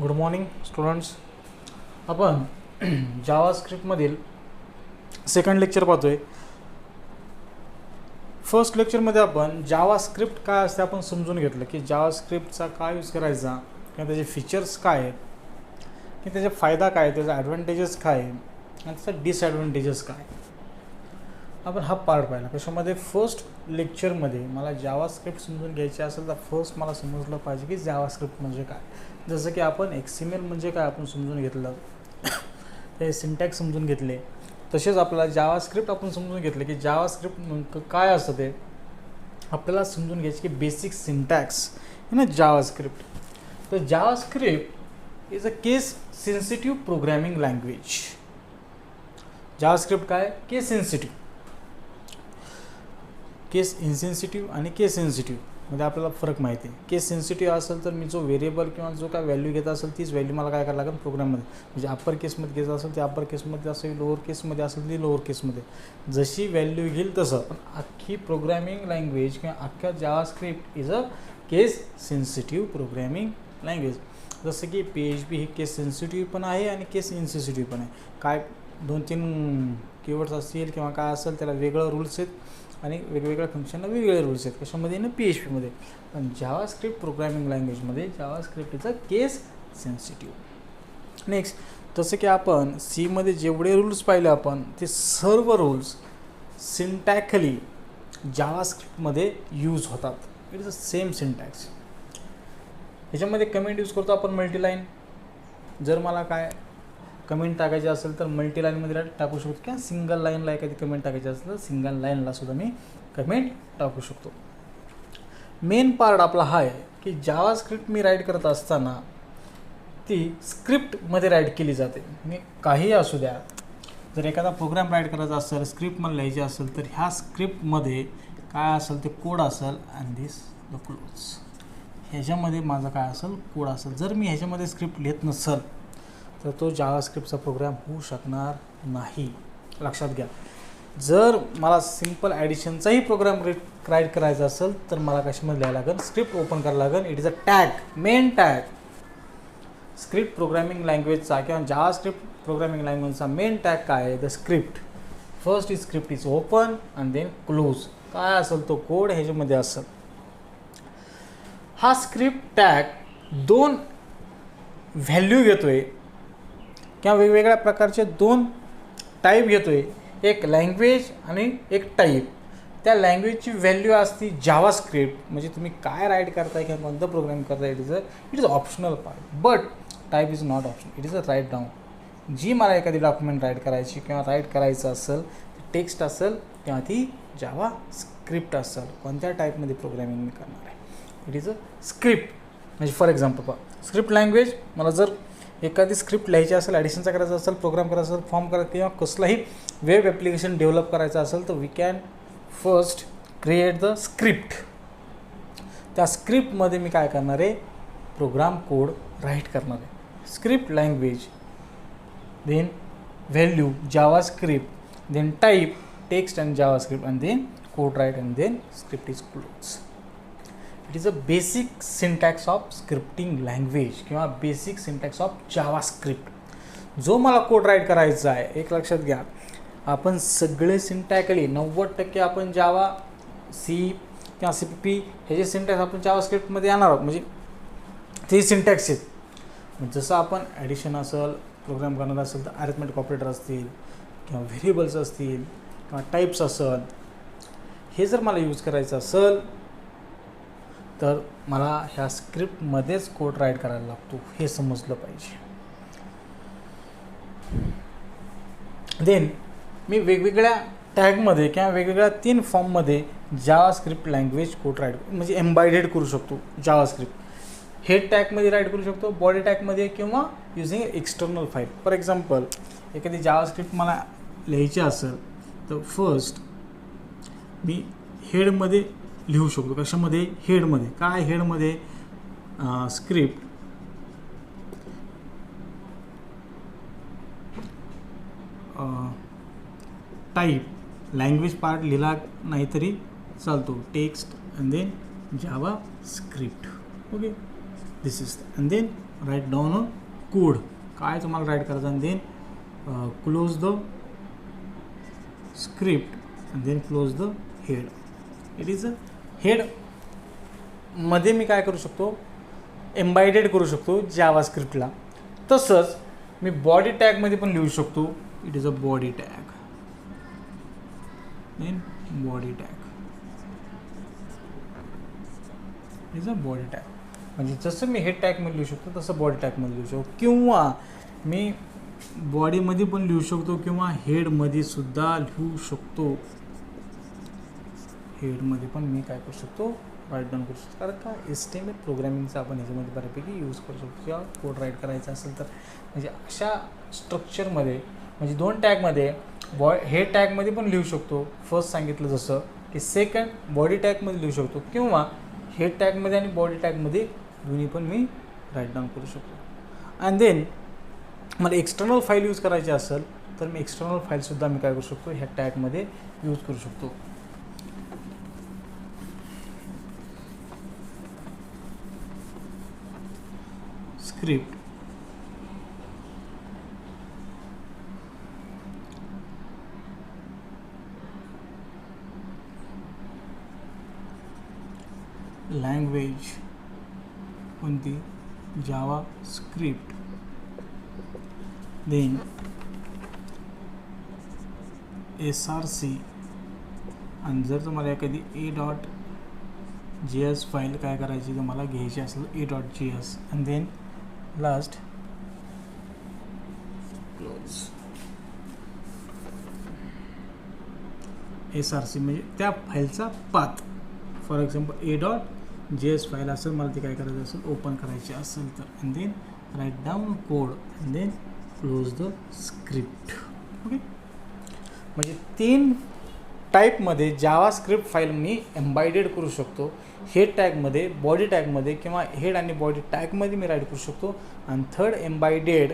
Good morning students. आपण जावास्क्रिप्टमधील second lecture पाहतोय. First लेक्चरमध्ये आपण जावास्क्रिप्ट काय असते आपण समजून घेतलं की जावास्क्रिप्टचा काय यूज करायचा, किंवा त्याचे फीचर्स काय आहेत, की त्याचे फायदा काय, त्याचे ॲडव्हान्टेजेस काय आणि त्याचा डिसॲडव्हान्टेजेस काय. आपण हा पार्ट पाहिला. कशामध्ये फर्स्ट लेक्चरमध्ये मला जावास्क्रिप्ट समजून घ्यायचे असेल तर फर्स्ट मला समजलं पाहिजे की जावास्क्रिप्ट म्हणजे काय. जसं की आपण XML म्हणजे काय आपण समजून घेतलं, ते सिंटॅक्स समजून घेतले. तसेच आपल्याला जावास्क्रिप्ट आपण समजून घेतले की जावास्क्रिप्ट नेमकं काय असतं ते आपल्याला समजून घ्यायचे की बेसिक सिंटॅक्स इन जावास्क्रिप्ट. तर JavaScript is a case sensitive programming language. JavaScript काय, केस सेन्सिटिव्ह. केस इनसेन्सिटिव्ह आणि केस सेन्सिटिव्ह मध्ये आपल्याला फरक माहिती आहे. केस सेन्सिटिव्ह असेल तर मी जो व्हेरिएबल किंवा जो काय व्हॅल्यू घेत असेल तीच व्हॅल्यू मला काय करायला लागेल प्रोग्राममध्ये. म्हणजे अप्पर केसमध्ये घेत असेल ते अप्पर केसमध्ये असेल, लोअर केसमध्ये असेल ती लोअर केसमध्ये, जशी व्हॅल्यू घेईल तसं. पण अख्खी प्रोग्रॅमिंग लँग्वेज किंवा अख्ख्या JavaScript is a case sensitive programming language. जसं की PHP ही केस सेन्सिटिव्ह पण आहे आणि केस इनसेन्सिटिव्ह पण आहे. काय 2-3 कीवर्ड्स असतील किंवा काय असेल त्याला वेगळं रूल्स आहेत आणि वेगवेगळ्या फंक्शनला वेगवेगळे रूल्स आहेत. कशामध्ये ना PHPमध्ये. पण जावास्क्रिप्ट प्रोग्रॅमिंग लँग्वेजमध्ये JavaScript is a case sensitive. Next, जसं की आपण सीमध्ये जेवढे रूल्स पाहिले आपण ते सर्व रूल्स सिंटॅक्ली जावास्क्रिप्टमध्ये यूज होतात. It is a same syntax. ह्याच्यामध्ये कमेंट यूज करतो आपण मल्टीलाईन. जर मला काय कमेंट टाकायचे असेल तर मल्टीलाईनमध्ये टाकू शकतो, किंवा सिंगल लाईनला एखादी कमेंट टाकायची असेल तर सिंगल लाईनलासुद्धा मी कमेंट टाकू शकतो. मेन पार्ट आपला हा आहे की जावास्क्रिप्ट मी राईट करत असताना ती स्क्रिप्टमध्ये राईट केली जाते. मी काही असू द्या, जर एखादा प्रोग्राम राईट करायचा असेल, स्क्रिप्ट मला लिहायची असेल तर ह्या स्क्रिप्टमध्ये काय असेल ते कोड असेल अँड दिस द क्लोज. ह्याच्यामध्ये माझं काय असेल कोड असेल. जर मी ह्याच्यामध्ये स्क्रिप्ट लिहित नसेल तर तो जावास्क्रिप्टचा प्रोग्राम होऊ शकणार नाही. लक्षात घ्या. जर मला सिम्पल ॲडिशनचाही प्रोग्राम राईट करायचा असेल तर मला कशामध्ये लिहायला लागेल, स्क्रिप्ट ओपन करायला लागेल. It is a tag, main tag. Script programming लँग्वेजचा किंवा जावास्क्रिप्ट प्रोग्रामिंग लँग्वेजचा मेन टॅग काय आहे, the script. First is script is open and then close. काय असेल तो कोड ह्याच्यामध्ये असेल. हा स्क्रिप्ट टॅग 2 व्हॅल्यू घेतोय किंवा वेगवेगळ्या प्रकारचे 2 टाईप घेतोय. एक लँग्वेज आणि एक टाईप. त्या लँग्वेजची व्हॅल्यू असती जावास्क्रिप्ट, म्हणजे तुम्ही काय राईट करताय किंवा कोणतं प्रोग्राम करताय it is optional part. But type is not optional, it is a write down. जी मला एखादी डॉक्युमेंट राईट करायची किंवा राईट करायचं असेल, टेक्स्ट असेल किंवा ती जावास्क्रिप्ट असेल, कोणत्या टाईपमध्ये प्रोग्रामिंग मी करणार आहे, इट इज अ स्क्रिप्ट. म्हणजे फॉर एक्झाम्पल पहा, स्क्रिप्ट लँग्वेज मला जर एखादी स्क्रिप्ट लिहायची असेल, ॲडिशनचा करायचा असेल, प्रोग्राम करायचा असेल, फॉर्म करायचा किंवा कसलाही वेब ॲप्लिकेशन डेव्हलप करायचं असेल तर we can first create the script. त्या स्क्रिप्टमध्ये मी काय करणार आहे, प्रोग्राम कोड राईट करणार आहे. Script language, then value JavaScript, then type text and JavaScript, and then code write, and then script is close. It is a basic syntax of scripting language किंवा basic syntax of JavaScript. जो मला code right करायचा आहे, एक लक्षात घ्या, आपण सगळे सिंटॅक्ली 90% आपण जावा, सी किंवा CPP ह्याचे सिंटॅक्स आपण जावास्क्रिप्टमध्ये येणार आहोत. म्हणजे ते सिंटॅक्स आहेत. जसं आपण ॲडिशन असेल, प्रोग्राम करणार असेल तर अरिथमेटिक ऑपरेटर असतील किंवा व्हेरिएबल्स असतील किंवा टाईप्स असेल, हे जर मला यूज करायचं असेल तर मला ह्या स्क्रिप्टमध्येच कोड राईट करायला लागतो, हे समजलं पाहिजे. देन मी वेगवेगळ्या टॅगमध्ये किंवा वेगवेगळ्या 3 फॉर्ममध्ये जावास्क्रिप्ट लँग्वेज कोड राईट म्हणजे एम्बायडेड करू शकतो. जावास्क्रिप्ट हेड टॅगमध्ये राईट करू शकतो, बॉडी टॅगमध्ये, किंवा using external file. For example एखादी जावास्क्रिप्ट मला लिहायची असेल तर फर्स्ट मी हेडमध्ये लिहू शकतो. कशामध्ये, हेडमध्ये. काय हेडमध्ये, स्क्रिप्ट टाईप लँग्वेज पार्ट लिहिला नाही तरी चालतो, text and then JavaScript. Okay, this is and then write down a code, काय तुम्हाला राईट करायचं, आणि then close the script and then close the head. It is a head मध्ये मी काय करू शकतो, एम्बायडेड करू शकतो जावास्क्रिप्टला. तसंच मी बॉडी टॅगमध्ये पण लिहू शकतो. It is a body tag, then body tag is a body tag. म्हणजे जसं मी हेड टॅगमध्ये लिहू शकतो तसं बॉडी टॅगमध्ये लिहू शकतो, किंवा मी बॉडीमध्ये पण लिहू शकतो किंवा हेडमध्ये सुद्धा लिहू शकतो. हेडमध्ये पण मी काय करू शकतो, राईट डाऊन करू शकतो. कारण का HTML प्रोग्रामिंगचा आपण ह्याच्यामध्ये बऱ्यापैकी यूज करू शकतो. किंवा कोड राईट करायचा असेल तर म्हणजे अशा स्ट्रक्चरमध्ये, म्हणजे 2 टॅगमध्ये हेड टॅगमध्ये पण लिहू शकतो, फर्स्ट सांगितलं जसं की. सेकंड बॉडी टॅगमध्ये लिहू शकतो, किंवा हेड टॅगमध्ये आणि बॉडी टॅगमध्ये दोन्ही पण मी राईट डाऊन करू शकतो. अँड देन मला एक्सटर्नल फाईल यूज करायची असेल तर मी एक्सटर्नल फाईलसुद्धा मी काय करू शकतो, ह्या टॅगमध्ये यूज करू शकतो. स्क्रिप्ट, लँग्वेज कोणती, जावा स्क्रिप्ट, देन SRC. आणि जर तुम्हाला एखादी a.js फाईल काय करायची तुम्हाला घ्यायची असेल, a.js, आणि देन लास्ट क्लोज. SRC म्हणजे त्या फाईलचा path. For example a.js file असेल, मला ती काय करायचं असेल, ओपन करायची असेल तर, and then write down code and then close the script. Okay, म्हणजे 3 टाईपमध्ये जावास्क्रिप्ट फाईल मी एम्बायडेड करू शकतो. हेड टॅगमध्ये, बॉडी टॅगमध्ये, किंवा हेड आणि बॉडी टॅगमध्ये मी राईट करू शकतो. आणि थर्ड एम्बायडेड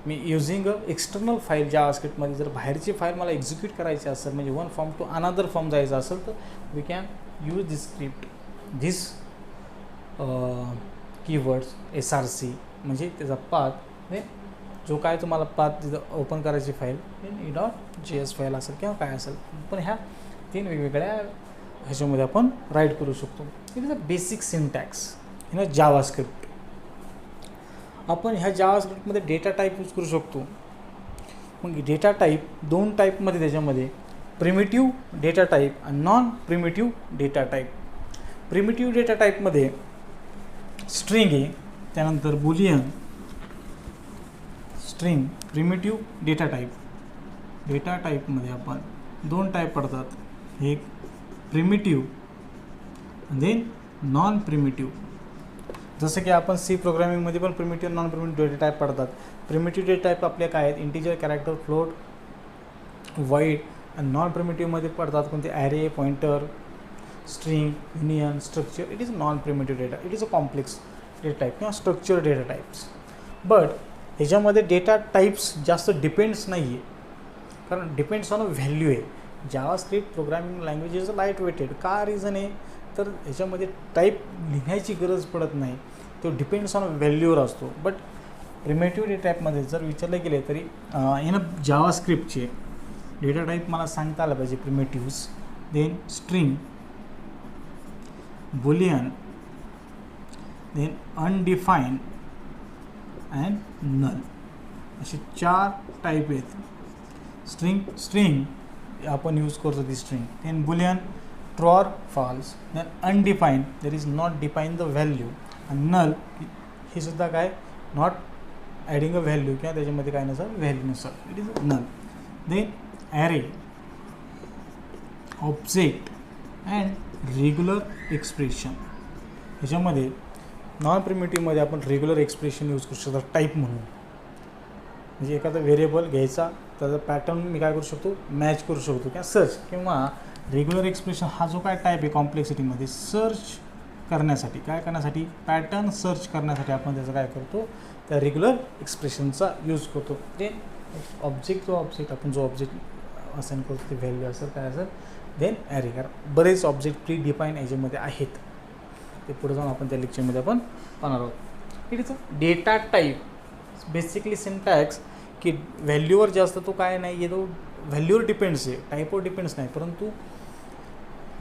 मी युझिंग अ एक्सटर्नल फाईल जावास्क्रिप्टमध्ये. जर बाहेरची फाईल मला एक्झिक्यूट करायची असेल, म्हणजे one form to another form जायचं असेल, तर we can use this script, this keywords SRC, म्हणजे त्याचा पाथ, जो काय तुम्हाला पाथ तिथं ओपन करायची फाईल a.js फाईल असेल किंवा काय असेल, पण ह्या 3 वेगवेगळ्या ह्याच्यामध्ये आपण राईट करू शकतो. It is a basic syntax in a JavaScript. आपण ह्या जावास्क्रिप्टमध्ये डेटा टाईप यूज करू शकतो. मग डेटा टाईप 2 टाईपमध्ये, त्याच्यामध्ये प्रिमिटिव्ह डेटा टाईप आणि non primitive data type. Primitive data टाईपमध्ये स्ट्रिंग आहे, त्यानंतर Boolean, string, primitive data type. Data टाईपमध्ये आपण 2 टाईप पडतात, एक प्रिमिटिव्ह देन नॉन प्रिमिटिव्ह. जसं की आपण C प्रोग्रामिंगमध्ये पण primitive non primitive data type पडतात. प्रिमिटिव्ह डेटा टाईप आपले काय आहेत, इंटिजर, कॅरेक्टर, फ्लोट, वाईड. आणि नॉन प्रिमिटिव्हमध्ये पडतात कोणते, array, pointer, string, union, structure. It is non primitive data. It is a complex data type किंवा स्ट्रक्चर डेटा टाईप्स. बट ह्याच्यामध्ये डेटा टाईप्स जास्त डिपेंड्स नाही आहे, कारण डिपेंड्स ऑन अ व्हॅल्यू आहे. JavaScript programming language is light weighted. का reason आहे, तर ह्याच्यामध्ये टाईप लिहायची गरज पडत नाही, तो डिपेंड्स ऑन व्हॅल्यूवर असतो. बट प्रिमिटिव्ह डेटा टाईपमध्ये जर विचारलं गेले तरी इन जावास्क्रिप्टचे डेटा टाईप मला सांगता आलं पाहिजे. Primitives, then string, boolean, then undefine and null, असे 4 टाईप आहेत. स्ट्रिंग आपण यूज करतो ती string, then boolean, true or false, then undefine, there is not define the value, आणि नल हे सुद्धा काय, नॉट ॲडिंग अ व्हॅल्यू किंवा त्याच्यामध्ये काय नसतं, व्हॅल्यू नसतं. It is null. Then array, object and regular expression. ह्याच्यामध्ये नॉन प्रिमिटिव्हमध्ये आपण रेग्युलर एक्सप्रेशन यूज करू शकतो टाईप म्हणून. म्हणजे एखादा व्हेरिएबल घ्यायचा, त्याचा पॅटर्न मी काय करू शकतो, मॅच करू शकतो किंवा सर्च. किंवा रेग्युलर एक्सप्रेशन हा जो काय टाईप आहे कॉम्प्लेक्सिटीमध्ये, सर्च करण्यासाठी, काय करण्यासाठी, पॅटर्न सर्च करण्यासाठी आपण त्याचा काय करतो, त्या रेग्युलर एक्सप्रेशनचा यूज करतो. ते ऑब्जेक्ट, आपण जो ऑब्जेक्ट असाइन करतो ते व्हॅल्यू असेल, काय असेल, देन ॲरे. कारण बरेच ऑब्जेक्ट प्री डिफाईन याच्यामध्ये आहेत, ते पुढे जाऊन आपण त्या लेक्चरमध्ये आपण पाहणार आहोत. It is a data type. Basically syntax की व्हॅल्यूवर जास्त तो काय नाही आहे, तो व्हॅल्यूवर डिपेंड्स आहे, टाईपवर डिपेंड्स नाही. परंतु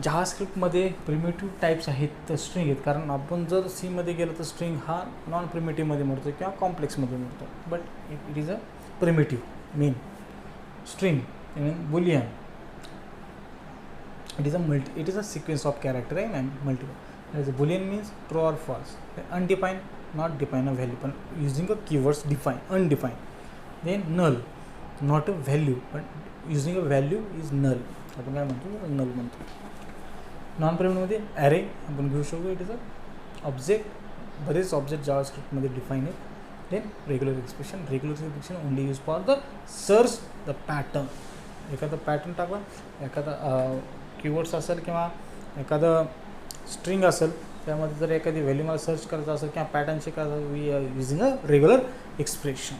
जावास्क्रिप्टमध्ये प्रिमिटिव्ह टाईप्स आहेत तर स्ट्रिंग आहेत. कारण आपण जर सीमध्ये गेलं तर स्ट्रिंग हा नॉन प्रिमिटिव्हमध्ये मिळतो किंवा कॉम्प्लेक्समध्ये मिळतो. But it is a primitive main string Boolean. It is a sequence of character and multiple. As a boolean means true or false. Undefined, not define a value, but using a keywords define undefined. Then null, not a value, but using a value is null. आपण काय म्हणतो, null म्हणतो. Non प्रिमिटिव्हमध्ये array आपण घेऊ शकतो. It is a object. बरेच object जावास्क्रिप्टमध्ये define आहेत. Then regular expression only use for the search the pattern. एखादा पॅटर्न टाकला, एखादा कीवर्ड्स असेल किंवा एखादं स्ट्रिंग असेल, त्यामध्ये जर एखादी व्हॅल्यू मला सर्च करायचं असेल किंवा पॅटर्नचे करायचं, we are using a regular expression.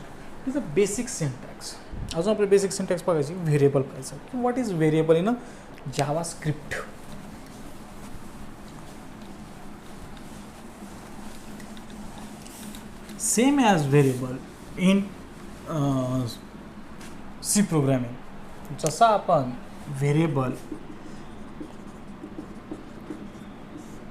Is a basic syntax. अजून आपलं बेसिक सिंटॅक्स बघायची. व्हेरिएबल करायचं की what is variable in a JavaScript. Same as variable in C programming. जसा आपण व्हेरिएबल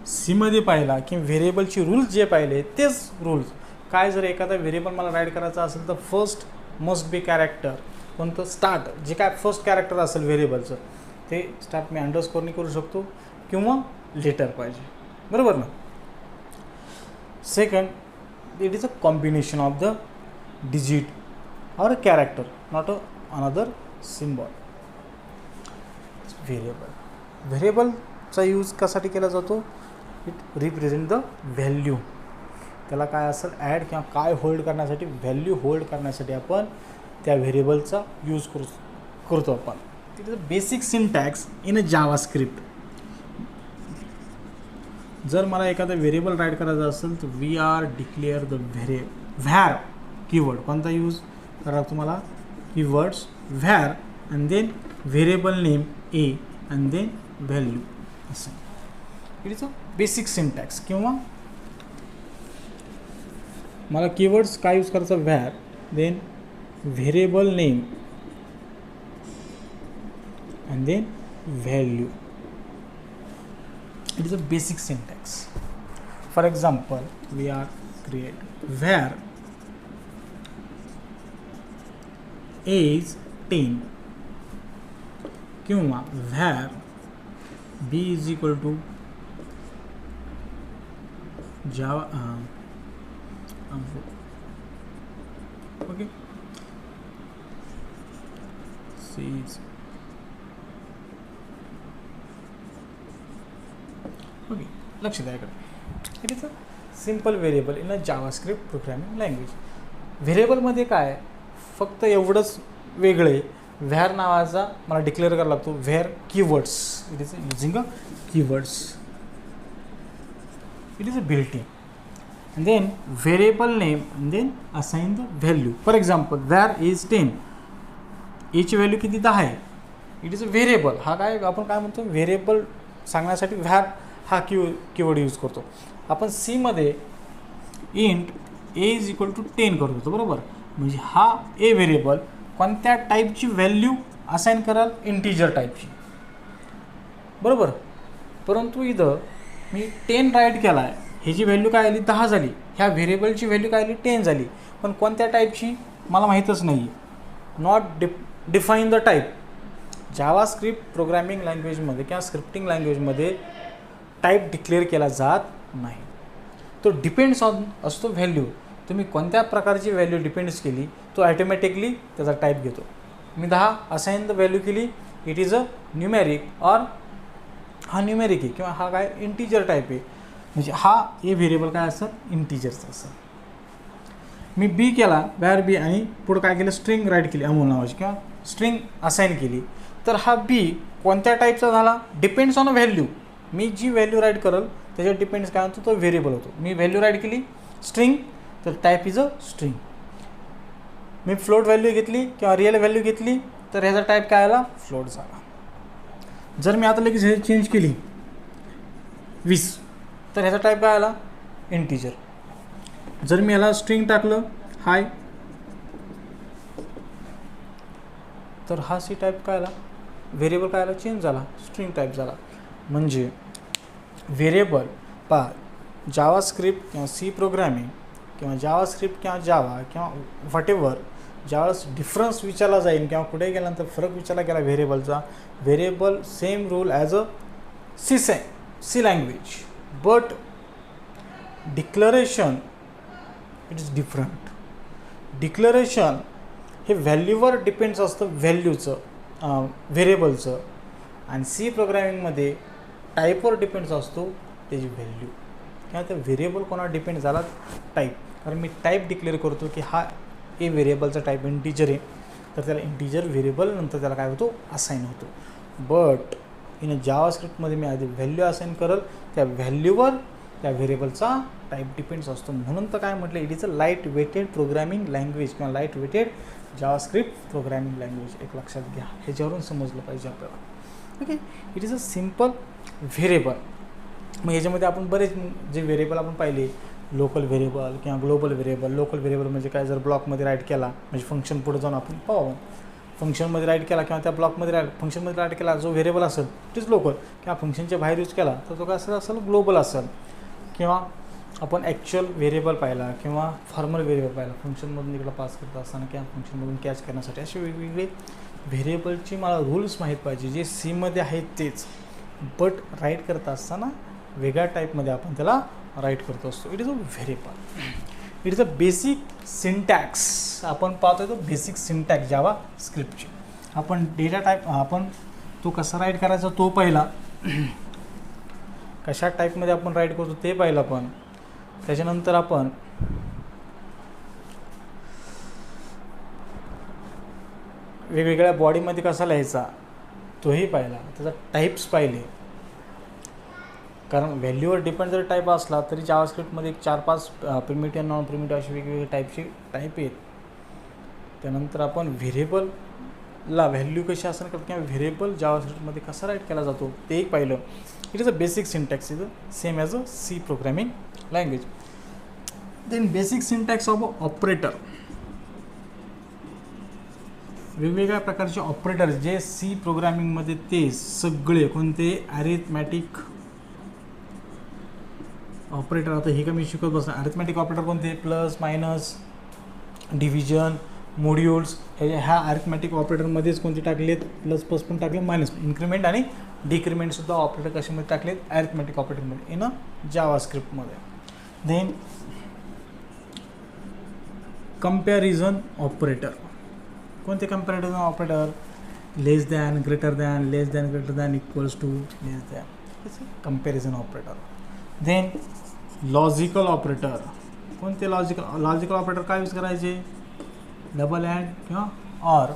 सीमध्ये पाहिला की व्हेरिएबलचे रूल्स जे पाहिले तेच रूल्स. काय जर एखादा व्हेरिएबल मला राईट करायचा असेल तर फर्स्ट मस्ट बी कॅरेक्टर. कोणतं स्टार्ट, जे काय फर्स्ट कॅरेक्टर असेल व्हेरिएबलचं ते स्टार्ट मी अंडरस्कोरने करू शकतो किंवा लेटर पाहिजे, बरोबर ना. Second, it is a combination of the digit और कॅरेक्टर, नॉट अनदर सिम्बॉल. व्हेरिएबलचा यूज कशासाठी केला जातो. It represent the value. त्याला काय असेल ॲड किंवा काय होल्ड करण्यासाठी, व्हॅल्यू होल्ड करण्यासाठी आपण त्या व्हेरिएबलचा यूज करतो आपण. It is a basic syntax in a JavaScript. जर मला एखादा व्हेरिएबल राईट करायचा असेल तर we are declare the var keyword. कोणता यूज करा तुम्हाला, keywords var and then variable name A and then value असं. It is a basic syntax. किंवा मला कीवर्ड्स काय यूज करायचं, var, then variable name and then value. It is a basic syntax. For example, we are create where a is 10 किंवा where b is equal to java okay, c is okay. लक्ष द्या इकडे. It is a simple variable in a JavaScript programming language. व्हेरिएबलमध्ये काय फक्त एवढंच वेगळं आहे, व्हॅर नावाचा मला डिक्लेअर करावा लागतो. Var keywords. It is using a keywords. It is a built in. And then variable name and then assign the value. For example var is 10. एची व्हॅल्यू किती 10 आहे. It is a variable. हा काय आपण काय म्हणतो, व्हेरिएबल सांगण्यासाठी where हा कीवर्ड यूज करतो. आपण सीमध्ये int a is equal to 10 करत होतो, बरोबर. म्हणजे हा ए व्हेरिएबल कोणत्या टाईपची व्हॅल्यू असाइन कराल, इंटिजर टाईपची, बरोबर. परंतु इथं मी 10 राईट केला आहे, ह्याची व्हॅल्यू काय आली 10 झाली, ह्या व्हेरिएबलची व्हॅल्यू काय आली 10 झाली. पण कोणत्या टाईपची मला माहीतच नाही आहे. Not define the type. JavaScript programming लँग्वेजमध्ये किंवा स्क्रिप्टिंग लँग्वेजमध्ये टाईप डिक्लेअर केला जात नाही. तो डिपेंड्स ऑन असतो व्हॅल्यू. तुम्ही कोणत्या प्रकारची व्हॅल्यू डिपेंड्स केली तो ॲटोमॅटिकली त्याचा टाईप घेतो. मी 10 असाइन द व्हॅल्यू केली, इट इज अ न्यूमॅरिक ऑर हा न्यूमॅरिक आहे किंवा हा काय इंटिजर टाईप आहे. म्हणजे हा ए व्हेरिएबल काय असेल, इंटिजरचा असेल. मी बी केला व्हॅर बी आणि पुढं काय केलं, स्ट्रिंग राईट केली अमोल नावाची किंवा स्ट्रिंग असाइन केली. तर हा बी कोणत्या टाईपचा झाला, डिपेंड्स ऑन अ व्हॅल्यू. मी जी व्हॅल्यू राईट करेल त्याच्यावर डिपेंड्स काय होतो, तो व्हेरिएबल होतो. मी व्हॅल्यू राईट केली स्ट्रिंग, तर टाईप इज अ स्ट्रिंग. मी फ्लोट व्हॅल्यू घेतली किंवा रिअल व्हॅल्यू घेतली तर ह्याचा टाईप काय आला, फ्लोट झाला. जर मी आता लगेच हे चेंज केली 20 तर ह्याचा टाईप काय आला, इंटिजर. जर मी याला स्ट्रिंग टाकलं हाय, तर हा सी टाईप काय आला, व्हेरिएबल काय आला, चेंज झाला, स्ट्रिंग टाईप झाला. म्हणजे व्हेरिएबल पहा, जावास्क्रिप्ट किंवा सी प्रोग्रॅमिंग किंवा जावास्क्रिप्ट किंवा जावा किंवा व्हॉटेवर, ज्यावेळेस डिफरन्स विचारला जाईल किंवा कुठे गेल्यानंतर फरक विचारला गेला व्हेरिएबलचा, variable same rule as a C language, but declaration it is different. Declaration हे व्हॅल्यूवर डिपेंड्स असतं, व्हॅल्यूचं व्हेरिएबलचं, आणि सी प्रोग्रॅमिंगमध्ये टाईपवर डिपेंड्स असतो त्याची व्हॅल्यू, किंवा त्या व्हेरिएबल कोणावर डिपेंड झाला, टाईप. कारण मी टाईप डिक्लेअर करतो की हा ए व्हेरिएबलचा टाईप इंटिजर आहे, तर त्याला इंटिजर व्हेरिएबल नंतर त्याला काय होतो, असाईन होतो. बट इन जावास्क्रिप्टमध्ये मी आधी व्हॅल्यू असाईन करल, त्या व्हॅल्यूवर त्या व्हेरिएबलचा टाईप डिपेंड्स असतो. म्हणून तर काय म्हटलं, it is a light weighted programming language किंवा light weighted JavaScript programming language. एक लक्षात घ्या, ह्याच्यावरून समजलं पाहिजे आपल्याला. Okay, it is a simple variable. मग याच्यामध्ये आपण बरेच जे व्हेरिएबल आपण पाहिले, लोकल व्हेरिएबल किंवा ग्लोबल व्हेरिएबल. लोकल व्हेरिएबल म्हणजे काय, जर ब्लॉकमध्ये राईट केला म्हणजे फंक्शन पुढे जाऊन आपण पाहू, फंक्शनमध्ये राईट केला किंवा त्या ब्लॉकमध्ये फंक्शनमध्ये राईट केला, जो व्हेरिएबल असेल इट इज लोकल, किंवा फंक्शनच्या बाहेर यूज केला तर तो काय असेल ग्लोबल असेल. किंवा आपण ॲक्च्युअल व्हेरिएबल पाहिला किंवा फॉर्मल व्हेरिएबल पाहिला, फंक्शनमधून इकडं पास करत असताना किंवा फंक्शनमधून कॅच करण्यासाठी, असे वेगवेगळे व्हेरिएबलची मला रूल्स माहीत पाहिजे, जे सीमध्ये आहेत तेच, बट राईट करत असताना वेगळ्या टाईपमध्ये आपण त्याला राईट करत असतो. It is a variable. It is a basic syntax. आपण पाहतोय तो बेसिक सिंटॅक्स जावा स्क्रिप्टची. आपण डेटा टाईप आपण तो कसा राईट करायचा तो पहिला, कशा टाईपमध्ये आपण राईट करतो ते पाहिलं आपण. त्याच्यानंतर आपण वेगवेगळ्या बॉडीमध्ये कसा लिहायचा तोही पाहिला, त्याचा टाईप्स पाहिले. कारण व्हॅल्यूवर डिपेंड जर टाईप असला तरी जावास्क्रिप्टमध्ये एक 4-5 प्रिमिटिव्ह, नॉन प्रिमिटिव्ह अशी वेगवेगळे टाईप आहेत. त्यानंतर आपण व्हेरिएबलला व्हॅल्यू कशी असणार किंवा व्हेरिएबल जावास्क्रिप्टमध्ये कसा राईट केला जातो ते एक पाहिलं. It is a basic syntax, is a same as a C programming language. Then basic syntax of operator. वेगवेगळ्या प्रकारचे ऑपरेटर जे सी प्रोग्रॅमिंगमध्ये ते सगळे कोणते, ॲरिथमॅटिक ऑपरेटर. आता हे का मी शिकवत बसणार. ॲरिथमॅटिक ऑपरेटर कोणते, प्लस, मायनस, डिव्हिजन, मॉड्यूल्स. ह्या ॲरिथमॅटिक ऑपरेटरमध्येच कोणते टाकलेत, प्लस प्लस पण टाकले, मायनस, इन्क्रीमेंट आणि डिक्रीमेंटसुद्धा ऑपरेटर कशामध्ये टाकलेत, ॲरिथमॅटिक ऑपरेटरमध्ये इन अ जावास्क्रिप्टमध्ये. Then comparison operator. कोणते comparison operator, less than, greater than, less than, greater than, equals to, less than, comparison operator. Then logical operator. कोणते लॉजिकल ऑपरेटर काय यूज करायचे, double and किंवा or.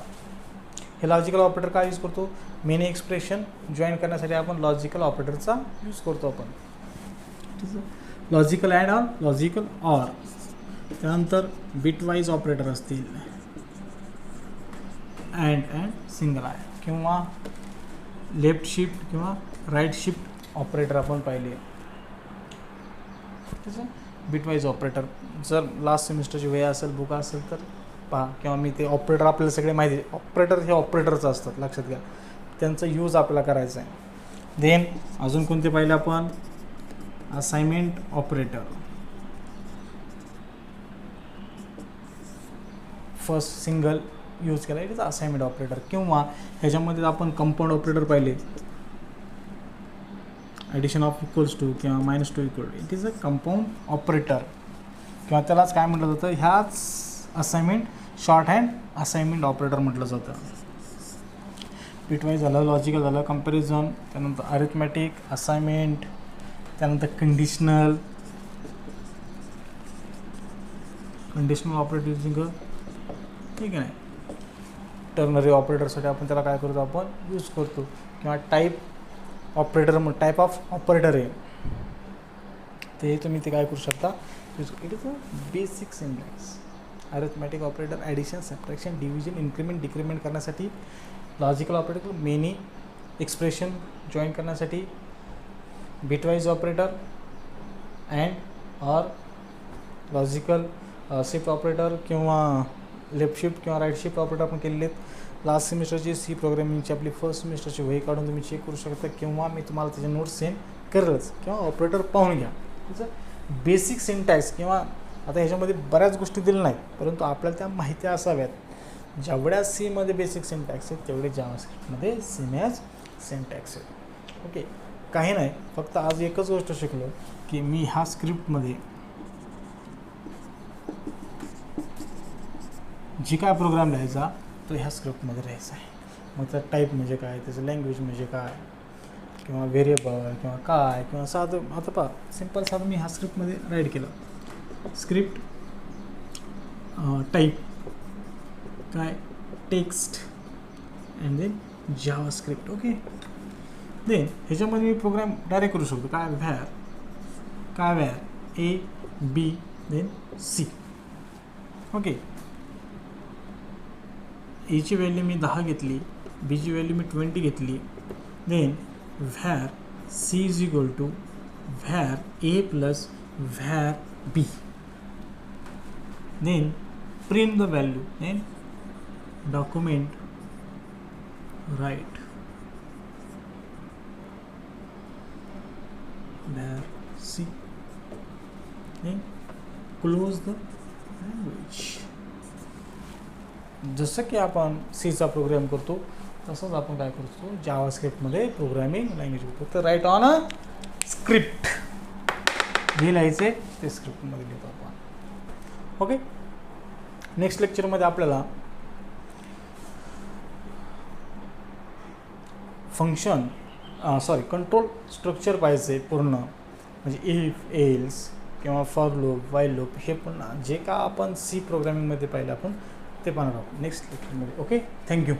हे logical operator काय use करतो, many expression join करण्यासाठी आपण logical ऑपरेटरचा यूज करतो आपण. Logical and or, logical or. त्यानंतर बिटवाईज ऑपरेटर असतील, अँड सिंगल आय, किंवा लेफ्ट शिफ्ट किंवा राईट शिफ्ट ऑपरेटर आपण पाहिले. Bitwise operator. जर लास्ट सेमिस्टरची वेळ असेल, बुक असेल तर पहा, किंवा मी ते ऑपरेटर आपल्याला सगळे माहिती आहे. ऑपरेटर हे ऑपरेटरचं असतात, लक्षात घ्या, त्यांचा यूज आपल्याला करायचा आहे. देन अजून कोणते पाहिले आपण, assignment operator. First single use केला, इट इज असाइनमेंट ऑपरेटर. किंवा ह्याच्यामध्ये आपण कंपाऊंड ऑपरेटर पाहिले, ॲडिशन ऑफ इक्वल्स टू किंवा minus to equal to, it is a compound operator, किंवा त्यालाच काय म्हटलं जातं, ह्याच assignment short hand assignment operator म्हटलं जातं. बिटवाईज झालं, लॉजिकल झालं, कंपॅरिझन, त्यानंतर अरिथमॅटिक, असाइनमेंट, त्यानंतर कंडिशनल ऑपरेटर युजिंग, ठीक आहे नाही. टर्नरी ऑपरेटरसाठी आपण त्याला काय करतो, आपण यूज करतो. किंवा टाईप ऑपरेटर, मग टाईप ऑफ ऑपरेटर आहे ते तुम्ही ते काय करू शकता, use. It is a basic syntax. Arithmetic operator addition, subtraction, division, increment, decrement करण्यासाठी. Logical operator many expression join करण्यासाठी. Bitwise operator and or logical shift operator किंवा लेफ्ट शिफ्ट किंवा राईट शिफ्ट ऑपरेटर आपण केलेले आहेत. लास्ट सेमिस्टरची सी प्रोग्रामिंगची आपली first सेमिस्टरची वही काढून तुम्ही चेक करू शकता किंवा मी तुम्हाला त्याचे नोट्स सेंड करेलच किंवा ऑपरेटर पाहून घ्या. त्याचं बेसिक सिंटॅक्स किंवा आता ह्याच्यामध्ये बऱ्याच गोष्टी दिल्या नाहीत, परंतु आपल्याला त्या माहिती असाव्यात. जेवढ्या सीमध्ये बेसिक सिंटॅक्स आहेत तेवढे जावास्क्रिप्टमध्ये सेम ॲज सिंटॅक्स आहेत. ओके, काही नाही, फक्त आज एकच गोष्ट शिकलो की मी ह्या स्क्रिप्टमध्ये जी काय प्रोग्राम लिहायचा तो ह्या स्क्रिप्टमध्ये लिहायचा आहे. मग त्याचा टाईप म्हणजे काय, त्याचं लँग्वेज म्हणजे काय, किंवा व्हेरिएबल किंवा काय, किंवा साधं आता पहा सिम्पल साधं मी ह्या स्क्रिप्टमध्ये राईट केलं. स्क्रिप्ट टाईप काय, text and then JavaScript. Okay, then ह्याच्यामध्ये मी प्रोग्राम डायरेक्ट करू शकतो. काय var a b then C. Okay, एची व्हॅल्यू मी 10 घेतली, बीची व्हॅल्यू मी 20 घेतली. Then var C is equal to var A plus var B. Then print the value. Then document write var C. Then close the language. जसं की आपण सीचा प्रोग्राम करतो तसंच आपण काय करतो जावास्क्रिप्टमध्ये प्रोग्रामिंग लँग्वेज करतो. तर राईट ऑन अ स्क्रिप्ट जे लिहायचे ते स्क्रिप्टमध्ये लिहितो आपण. ओके, नेक्स्ट लेक्चरमध्ये आपल्याला फंक्शन कंट्रोल स्ट्रक्चर पाहिजे पूर्ण, म्हणजे इफ एल्स किंवा फॉर लूप, व्हाईल लूप, हे पुन्हा जे का आपण सी प्रोग्रामिंगमध्ये पाहिलं आपण ते पाहणार आहोत नेक्स्ट लेक्चरमध्ये. Okay, thank you.